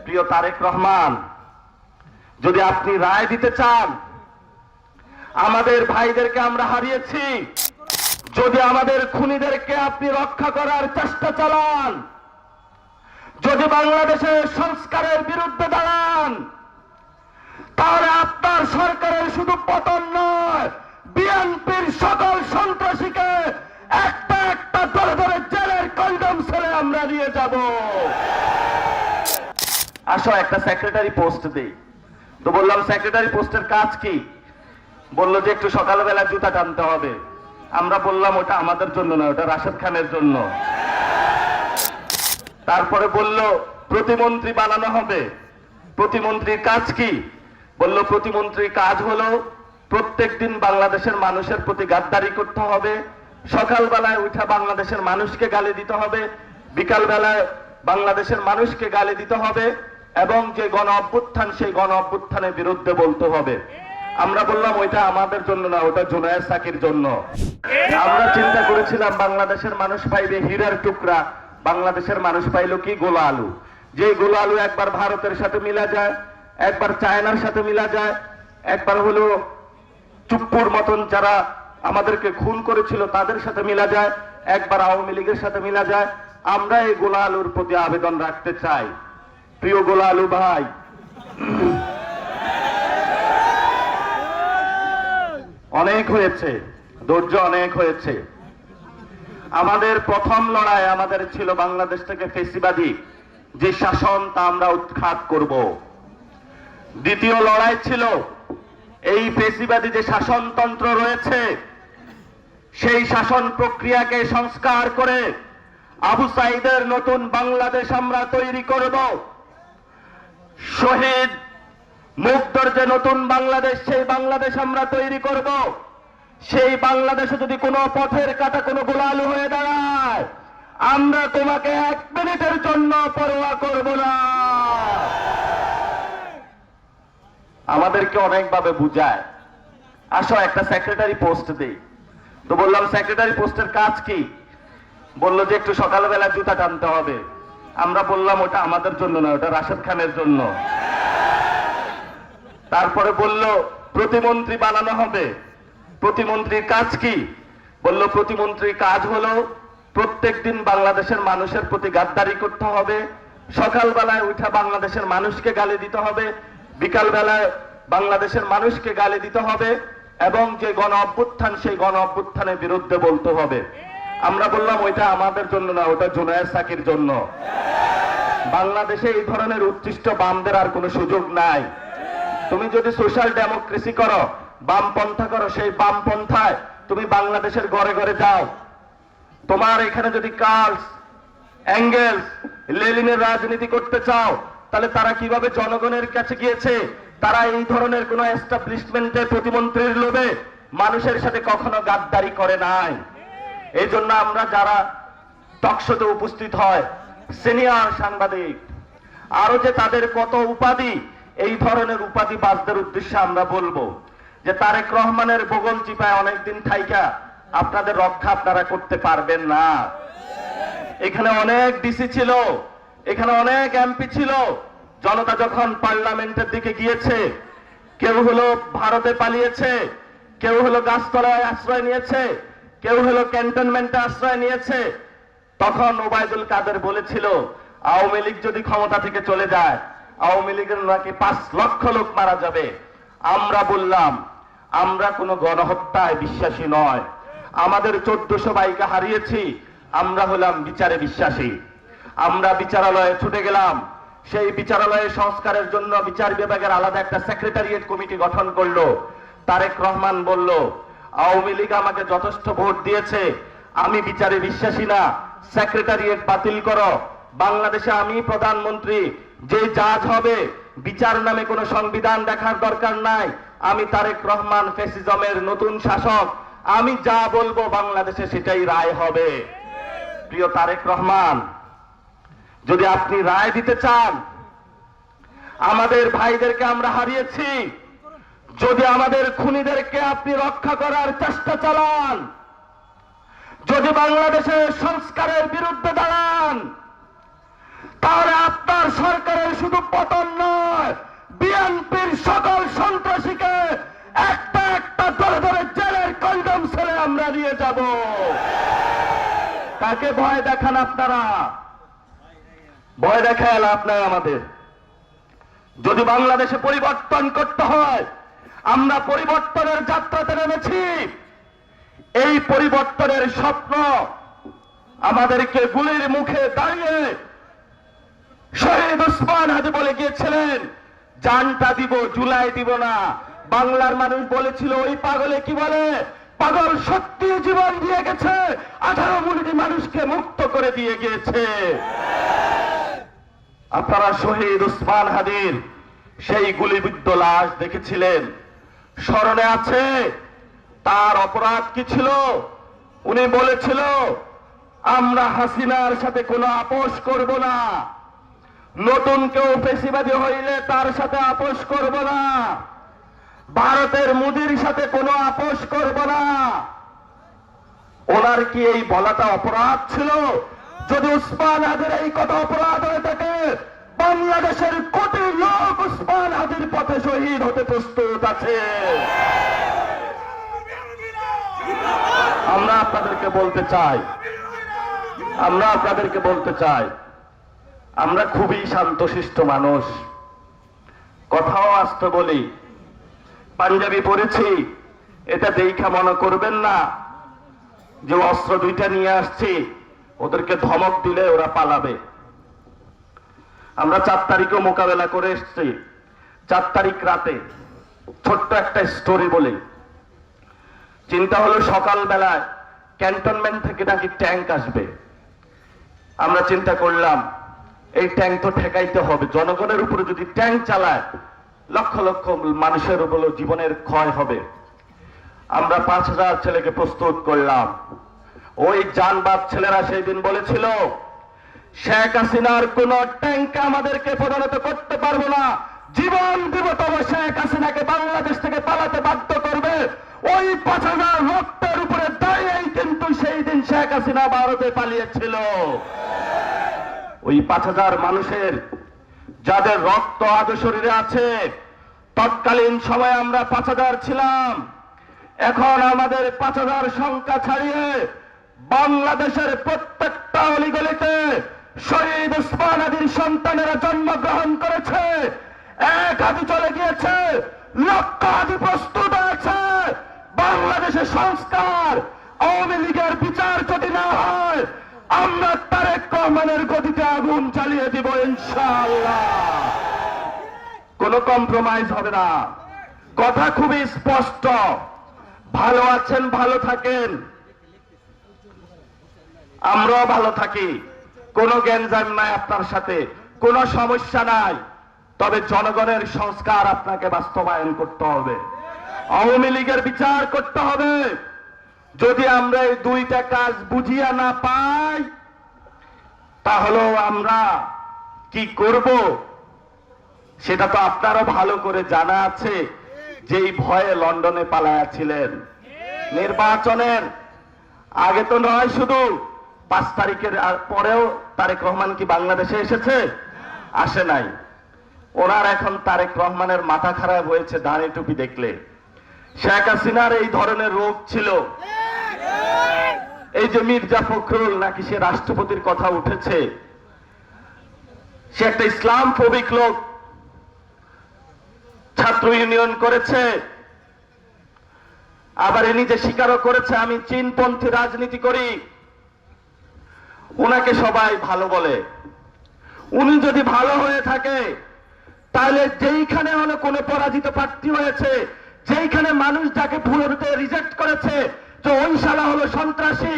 প্রিয় তারেক রহমান, যদি আপনি রায় দিতে চান, আমাদের ভাইদেরকে আমরা হারিয়েছি, যদি আমাদের খুনিদেরকে আপনি রক্ষা করার চেষ্টা চালান, যদি বাংলাদেশের সংস্কারের বিরুদ্ধে দাঁড়ান, তাহলে আপনার সরকারের শুধু পতন নয়, বিএনপির সকল সন্ত্রাসীকে একটা একটা ধরে ধরে জেলের কন্ডম ছেড়ে আমরা নিয়ে যাব। আসো একটা সেক্রেটারি পোস্ট দেই। তো বললাম সেক্রেটারি পোস্টের কাজ কি? বললো যে একটু সকালবেলা জুতা টানতে হবে। আমরা বললাম ওটা আমাদের জন্য না, ওটা রাশেদ খানের জন্য। তারপরে বলল প্রতিমন্ত্রী বানানো হবে। প্রতিমন্ত্রীর কাজ কি? বলল প্রতিমন্ত্রীর কাজ হলো প্রত্যেক দিন বাংলাদেশের মানুষের প্রতি গাদ্দারি করতে হবে, সকালবেলায় উঠা বাংলাদেশের মানুষকে গালি দিতে হবে, বিকালবেলায় বাংলাদেশের মানুষকে গালি দিতে হবে, এবং যে গণ অভ্যুত্থান সেই গণ অভ্যুত্থানের বিরুদ্ধে বলতে হবে। আমরা বললাম ওইটা আমাদের জন্য না, ওটা জুনায়েদ সাকির জন্য। আমরা চিন্তা করেছিলাম বাংলাদেশের মানুষ পাইবে হীরার টুকরা, বাংলাদেশের মানুষ পাইল কি? গোলা আলু। যে গোলা আলু একবার ভারতের সাথে মিলা যায়, একবার চায়নার সাথে মিলা যায়, একবার হলো চুপ্পুর মতন যারা আমাদেরকে খুন করেছিল তাদের সাথে মিলা যায়, একবার আওয়ামী লীগের সাথে মিলা যায়। আমরা এই গোলা আলুর প্রতি আবেদন রাখতে চাই, প্রিয় গোলা আলু ভাই, অনেক হয়েছে, ধৈর্য অনেক হয়েছে। আমাদের প্রথম লড়াই আমাদের ছিল বাংলাদেশ থেকে ফেসিবাদী যে শাসন তা আমরা উৎখাত করব। দ্বিতীয় লড়াই ছিল এই ফেসিবাদী যে শাসনতন্ত্র রয়েছে সেই শাসন প্রক্রিয়াকে সংস্কার করে আবু সাইদের নতুন বাংলাদেশ আমরা তৈরি করব। শহীদ মুগ্ধর যে নতুন বাংলাদেশ সেই বাংলাদেশ আমরা তৈরি করব। সেই বাংলাদেশে যদি কোনো পথের কাটা কোনো গোলালু হয়ে দাঁড়ায়, আমরা তোমাকে 1 মিনিটের জন্য পরোয়া করব না। আমাদেরকে অনেকভাবে বুঝায়। আসো একটা সেক্রেটারি পোস্ট দেই। তো বললাম সেক্রেটারি পোস্টের কাজ কি? বললো যে একটু সকালবেলা জুতা টানতে হবে। আমরা বললাম ওটা আমাদের জন্য না, ওটা রাশেদ খানের জন্য। তারপরে বলল প্রতিমন্ত্রী বানানো হবে। প্রতিমন্ত্রীর কাজ কি? বলল প্রতিমন্ত্রীর কাজ হলো প্রত্যেক দিন বাংলাদেশের মানুষের প্রতি গাদ্দারি করতে হবে, সকালবেলায় উঠা বাংলাদেশের মানুষকে গালি দিতে হবে, বিকালবেলায় বাংলাদেশের মানুষকে গালি দিতে হবে, এবং যে গণ অভ্যুত্থান সেই গণ অভ্যুত্থানের বিরুদ্ধে বলতে হবে। আমরা বললাম ওইটা আমাদের জন্য না, ওটা জুনায়েদ সাকির জন্য। বাংলাদেশে এই ধরনের উৎকৃষ্ট বামদের আর কোনো সুযোগ নাই। তুমি যদি সোশ্যাল ডেমোক্রেসি করো, বামপন্থা করো, সেই বামপন্থায় তুমি বাংলাদেশের ঘরে ঘরে যাও। তোমার এখানে যদি কার্লস, এঙ্গেলস, লেনিনের রাজনীতি করতে চাও, তাহলে তারা কিভাবে জনগণের কাছে গিয়েছে? তারা এই ধরনের কোন এস্টাবলিশমেন্টের প্রতিমন্ত্রীর লোভে মানুষের সাথে কখনো গাদ্দারি করে নাই। এই জন্য আমরা যারা টকশোতে উপস্থিত হয়, সিনিয়র সাংবাদিক, আরো যে তাদের কত উপাধি, এই ধরনের উপাধিবাজদের উদ্দেশ্যে আমরা বলবো যে তারেক রহমানের বগল চিপায় অনেকদিন থাইকা আপনাদের রক্ষা আপনারা করতে পারবেন না। এখানে অনেক ডিসি ছিল, এখানে অনেক এমপি ছিল। জনতা যখন পার্লামেন্টের দিকে গিয়েছে, কেউ হলো ভারতে পালিয়েছে, কেউ হলো গাছতলায় আশ্রয় নিয়েছে, কেউ হলো ক্যান্টনমেন্টে আশ্রয় নিয়েছে, তখন ওবায়দুল কাদের বলেছিল আওয়ামী লীগ যদি ক্ষমতা থেকে চলে যায়, আওয়ামী লীগের নাকি 5 লক্ষ লোক মারা যাবে। আমরা বললাম আমরা কোনো গণহত্যায় বিশ্বাসী নয়। আমাদের 1400 ভাইকে হারিয়েছি, আমরা হলাম বিচারে বিশ্বাসী। আমরা বিচারালয়ে ছুটে গেলাম। সেই বিচারালয়ে সংস্কারের জন্য বিচার বিভাগের আলাদা একটা সেক্রেটারিয়েট কমিটি গঠন করলো। তারেক রহমান বলল আওয়ামী লীগ আমাকে যথেষ্ট ভোট দিয়েছে, আমি বিচারে বিশ্বাসী না, সেক্রেটারিয়েট বাতিল করো। বাংলাদেশে আমি প্রধানমন্ত্রী, যে জাজ হবে বিচার নামে কোনো সংবিধান দেখার দরকার নাই। আমি তারেক রহমান ফ্যাসিজমের নতুন শাসক, আমি যা বলবো বাংলাদেশে সেটাই রায় হবে। প্রিয় তারেক রহমান, যদি আপনি রায় দিতে চান, আমাদের ভাইদেরকে আমরা হারিয়েছি, যদি আমাদের খুনিদেরকে আপনি রক্ষা করার চেষ্টা চালান, যদি বাংলাদেশের সংস্কারের বিরুদ্ধে দাঁড়ান, তাহলে আপনার সরকারের শুধু কাকে ভয় দেখান আপনারা? ভয় দেখায় লাভ নাই আমাদের। যদি বাংলাদেশে পরিবর্তন করতে হয়, আমরা পরিবর্তনের যাত্রাতে নেমেছি। এই পরিবর্তনের স্বপ্ন আমাদেরকে গুলির মুখে দাঁড়িয়ে শহীদ ওসমান হাদি বলে গিয়েছিলেন, জানটা দিব জুলাই দিব না। বাংলার মানুষ বলেছিল ওই পাগলে কি বলে, পাগল সত্যি জীবন দিয়ে গেছে, 18 কোটি মানুষকে মুক্ত করে দিয়ে গিয়েছে। আপনারা শহীদ ওসমান হাদির সেই গুলিবিদ্ধ লাশ দেখেছিলেন, স্মরণে আছে? তার অপরাধ কি ছিল? উনি বলেছিল আমরা হাসিনার সাথে কোনো আপোষ করব না, নতুন কেউ ফেসিবাদী হইলে তার সাথে আপোষ করব না, ভারতের মোদির সাথে কোনো আপোষ করব না। ওনার কি এই বলাটা অপরাধ ছিল? যদি ওসমান হাদির এই কথা অপরাধ হয়ে থাকে, বাংলাদেশের কোটি লোক ওসমান হাদির পথে শহীদ হতে প্রস্তুত আছে। আমরা আপনাদেরকে বলতে চাই, আমরা খুবই শান্তশিষ্ট মানুষ, কথাও আসতে বলি। পাঞ্জাবি পরেছি, এটা দেখা মনে করবেন না যে অস্ত্র দুইটা নিয়ে আসছি, ওদেরকে ধমক দিলে ওরা পালাবে। আমরা 4 তারিখও মোকাবেলা করে এসছি। 4 তারিখ রাতে ছোট্ট একটা স্টোরি বলি। চিন্তা হলো সকালবেলায় ক্যান্টনমেন্ট থেকে নাকি ট্যাঙ্ক আসবে। আমরা চিন্তা করলাম এই ট্যাঙ্ক তো ঠেকাইতে হবে, জনগণের উপরে যদি ট্যাঙ্ক চালায় লক্ষ লক্ষ মানুষের উপরে জীবনের ক্ষয় হবে। আমরা 5000 ছেলেকে প্রস্তুত করলাম। ওই জানবাদ ছেলেরা সেই দিন বলেছিল শেখ হাসিনার কোন ট্যাঙ্ক আমাদেরকে পরিণত করতে পারবো না, জীবন দিব তবে শেখ হাসিনাকে বাংলাদেশ থেকে পালাতে বাধ্য করবে। ওই 5000 রক্তের উপরে দাঁড়িয়েই কিন্তু সেই দিন শেখ হাসিনা ভারতে পালিয়েছিল। ওই 5000 মানুষের যাদের রক্ত আজ শরীরে আছে, তৎকালীন সময়ে আমরা 5000 ছিলাম, এখন আমাদের 5000 সংখ্যা ছাড়িয়ে বাংলাদেশের প্রত্যেকটা অলিগলিতে শহীদ ওসমান হাদির সন্তানেরা জন্মগ্রহণ করেছে। 1 হাদি চলে গিয়েছে, লক্ষ হাদি প্রস্তুত আছে। বাংলাদেশের সংস্কার, আওয়ামী লীগের বিচার যদি না হয়, আমরা তারেক রহমানের গদিতে আগুন চালিয়ে দিব ইনশাআল্লাহ। কোনো কম্প্রোমাইজ হবে না, কথা খুবই স্পষ্ট। ভালো আছেন, ভালো থাকেন, আমরাও ভালো থাকি, কোনো গ্যাঞ্জাম নাই আপনার সাথে, কোনো সমস্যা নাই। তবে জনগণের সংস্কার আপনাকে বাস্তবায়ন করতে হবে, আওয়ামী লীগের বিচার করতে হবে। যদি আমরা এই 2টা কাজ বুঝিয়া না পাই, তাহলে আমরা কি করব সেটা তো আপনারও ভালো করে জানা আছে। যেই ভয়ে লন্ডনে পালায়া ছিলেন, নির্বাচনের আগে তো নয়, শুধু 5 তারিখের পরেও তারেক রহমান কি বাংলাদেশে এসেছে? আসে নাই। ওনার এখন তারেক রহমানের মাথা খারাপ হয়েছে দাড়ি টুপি দেখলে। শেখ হাসিনার এই ধরনের রোগ ছিল। এই যে মির্জা ফখরুল নাকি সে রাষ্ট্রপতির কথা উঠেছে, সে একটা ইসলাম ফোবিক লোক, ছাত্র ইউনিয়ন করেছে, আবার এ নিজে স্বীকারও করেছে আমি চীনপন্থী রাজনীতি করি। উনাকে সবাই ভালো বলে। উনি যদি ভালো হয়ে থাকে, তাহলে যেইখানে কোন পরাজিত প্রার্থী হয়েছে, যেইখানে মানুষ যাকে ভোটে রিজেক্ট করেছে যে ওই শালা হলো সন্ত্রাসী,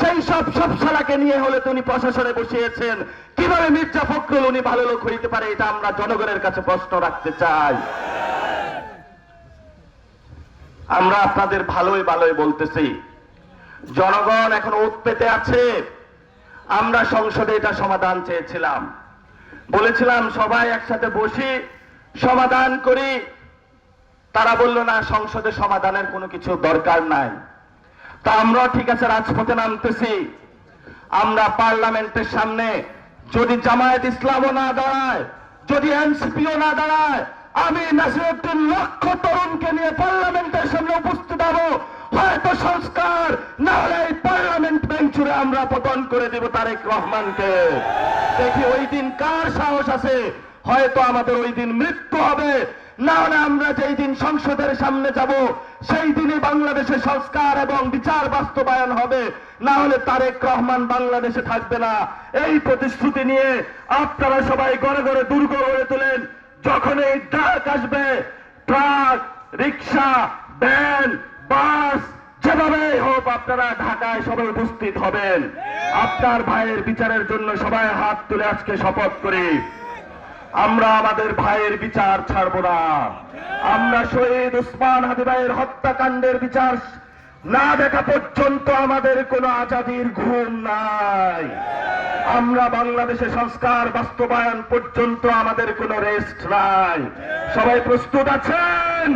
সেই সব শালাকে নিয়ে হলে তিনি প্রশাসনে বসিয়েছেন। কিভাবে মির্জা ফখরুল উনি ভালো লোক হইতে পারে? এটা আমরা জনগণের কাছে প্রশ্ন রাখতে চাই। আমরা আপনাদের ভালোই বলতেছি, জনগণ এখন ওত পেতে আছে। আমরা সংসদে এটা সমাধান চেয়েছিলাম, বলেছিলাম সবাই একসাথে বসি সমাধান করি। তারা বলল না, সংসদে সমাধানের কোনো কিছু দরকার নাই। তা আমরা ঠিক আছে রাজপথে নামতেছি। আমরা পার্লামেন্টের সামনে যদি জামায়াত ইসলামও না দাঁড়ায়, যদি এনসিপিও না দাঁড়ায়, আমি নাসিরউদ্দিন লক্ষ তরুণকে নিয়ে পার্লামেন্টের সামনে উপস্থিত হব। হয়তো সংস্কার, না হলে এই পার্লামেন্ট বেঞ্চুরে আমরা পতন করে দেব তারেক রহমানকে। দেখি ওই দিন কার সাহস আছে। হয়তো আমাদের ওই দিন মৃত্যু হবে, না হলে আমরা যেই দিন সংসদের সামনে যাব সেই দিনই বাংলাদেশে সংস্কার এবং বিচার বাস্তবায়ন হবে, না হলে তারেক রহমান বাংলাদেশে থাকবে না। এই প্রতিশ্রুতি নিয়ে আপনারা সবাই ঘরে ঘরে দুর্গ গড়ে তোলেন। যখন এই ট্রাক আসবে, ট্রাক, রিক্সা, ভ্যান, বাস, যেভাবে হোক আপনারা ঢাকায় সবাই উপস্থিত হবেন। আপনার ভাইয়ের বিচারের জন্য সবাই হাত তুলে আজকে শপথ করি, আমরা আমাদের ভাইয়ের বিচার ছাড়ব না। আমরা শহীদ উসমান হাদি ভাইয়ের হত্যাকাণ্ডের বিচার না দেখা পর্যন্ত আমাদের কোনো আজাদির ঘুম নাই। আমরা বাংলাদেশে সংস্কার বাস্তবায়ন পর্যন্ত আমাদের কোনো রেস্ট নাই। সবাই প্রস্তুত আছেন?